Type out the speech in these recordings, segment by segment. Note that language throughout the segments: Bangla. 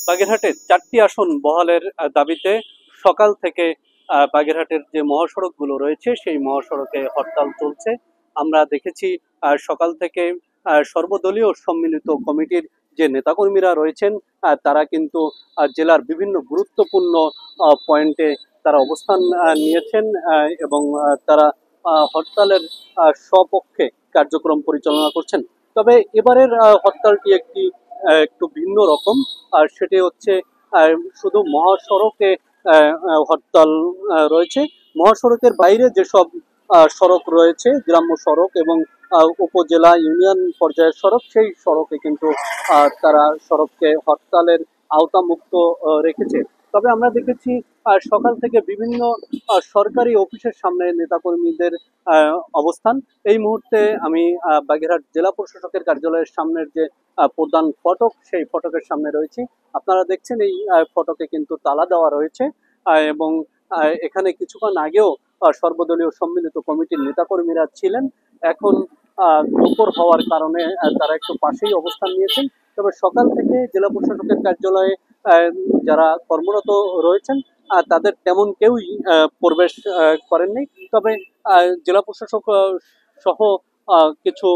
বাগেরহাটের ৪টি আসন বহালের দাবিতে সকাল থেকে বাগেরহাটের যে মহাসড়কগুলো রয়েছে সেই মহাসড়কে হরতাল চলছে। আমরা দেখেছি সকাল থেকে সর্বদলীয় সম্মিলিত কমিটির যে নেতাকর্মীরা রয়েছেন তারা কিন্তু জেলার বিভিন্ন গুরুত্বপূর্ণ পয়েন্টে তারা অবস্থান নিয়েছেন এবং তারা হরতালের স্বপক্ষে কার্যক্রম পরিচালনা করছেন। তবে এবারের হরতালটি একটু ভিন্ন রকম, আর সেটি হচ্ছে শুধু মহাসড়কে হরতাল রয়েছে। মহাসড়কের বাইরে যেসব সড়ক রয়েছে, গ্রাম্য সড়ক এবং উপজেলা ইউনিয়ন পর্যায়ের সড়ক, সেই সড়কে কিন্তু তারা সড়ককে হরতালের আওতামুক্ত রেখেছে। তবে আমরা দেখেছি সকাল থেকে বিভিন্ন সরকারি অফিসের সামনে নেতাকর্মীদের অবস্থান। এই মুহূর্তে আমি বাগেরহাট জেলা প্রশাসকের কার্যালয়ের সামনের যে প্রধান ফটক, সেই ফটকের সামনে রয়েছি। আপনারা দেখছেন এই ফটকে কিন্তু তালা দেওয়া রয়েছে এবং এখানে কিছুক্ষণ আগেও সর্বদলীয় সম্মিলিত কমিটির নেতাকর্মীরা ছিলেন। এখন দুপুর হওয়ার কারণে তারা একটু পাশেই অবস্থান নিয়েছেন। তবে সকাল থেকে জেলা প্রশাসকের কার্যালয়ে যারা কর্মরত রয়েছেন তাদের তেমন কেউই প্রবেশ করেননি। তবে জেলা প্রশাসক সহ কিছু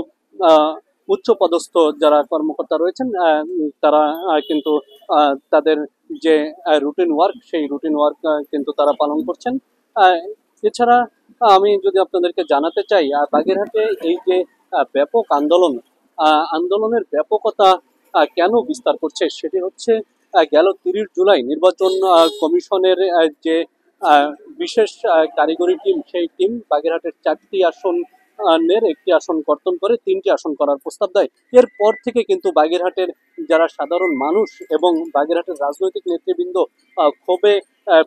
উচ্চ পদস্থ যারা কর্মকর্তা রয়েছেন তারা কিন্তু তাদের যে রুটিন ওয়ার্ক, সেই রুটিন ওয়ার্ক কিন্তু তারা পালন করছেন। এছাড়া আমি যদি আপনাদেরকে জানাতে চাই, বাগেরহাটে এই যে ব্যাপক আন্দোলনের ব্যাপকতা কেন বিস্তার করছে, সেটি হচ্ছে গেল 30 জুলাই নির্বাচন কমিশনের যে বিশেষ কারিগরি টিম, সেই টিম বাগেরহাটের 4টি আসনের একটি আসন কর্তন করে 3টি আসন করার প্রস্তাব দেয়। এরপর থেকে কিন্তু বাগেরহাটের যারা সাধারণ মানুষ এবং বাগেরহাটের রাজনৈতিক নেতৃবৃন্দ ক্ষোভে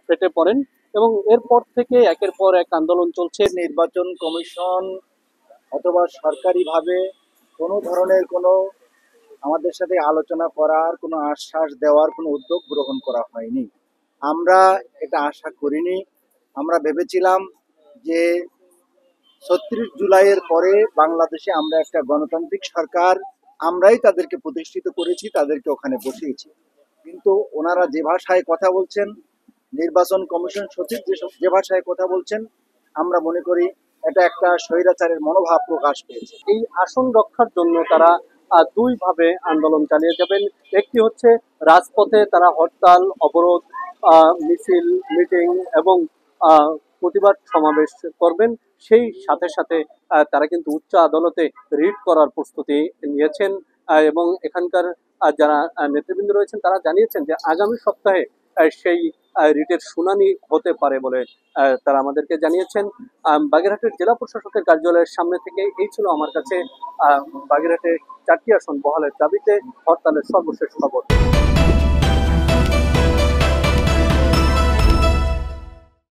ফেটে পড়েন এবং এরপর থেকে একের পর এক আন্দোলন চলছে। নির্বাচন কমিশন অথবা সরকারিভাবে কোনো ধরনের কোনো আমাদের সাথে আলোচনা করার, কোনো আশ্বাস দেওয়ার কোনো উদ্যোগ গ্রহণ করা হয়নি। আমরা এটা আশা করিনি। আমরা ভেবেছিলাম যে ৩৬ জুলাইয়ের পরে বাংলাদেশে আমরা একটা গণতান্ত্রিক সরকার, আমরাই তাদেরকে প্রতিষ্ঠিত করেছি, তাদেরকে ওখানে বসিয়েছি। কিন্তু ওনারা যে ভাষায় কথা বলছেন, নির্বাচন কমিশন সচিব যে ভাষায় কথা বলছেন, আমরা মনে করি এটা একটা স্বৈরাচারের মনোভাব প্রকাশ পেয়েছে। এই আসন রক্ষার জন্য তারা দুইভাবে আন্দোলন চালিয়ে যাবেন। একটি হচ্ছে রাজপথে তারা হরতাল, অবরোধ, মিছিল, মিটিং এবং প্রতিবাদ সমাবেশ করবেন। সেই সাথে সাথে তারা কিন্তু উচ্চ আদালতে রিট করার প্রস্তুতি নিয়েছেন এবং এখানকার যারা নেতৃবৃন্দ রয়েছেন তারা জানিয়েছেন যে আগামী সপ্তাহে সেই রিটের শুনানি হতে পারে বলে তারা আমাদেরকে জানিয়েছেন। বাগেরহাটের জেলা প্রশাসকের কার্যালয়ের সামনে থেকে এই ছিল আমার কাছে বাগেরহাটে 4টি আসন বহালের দাবিতে হরতালের সর্বশেষ খবর।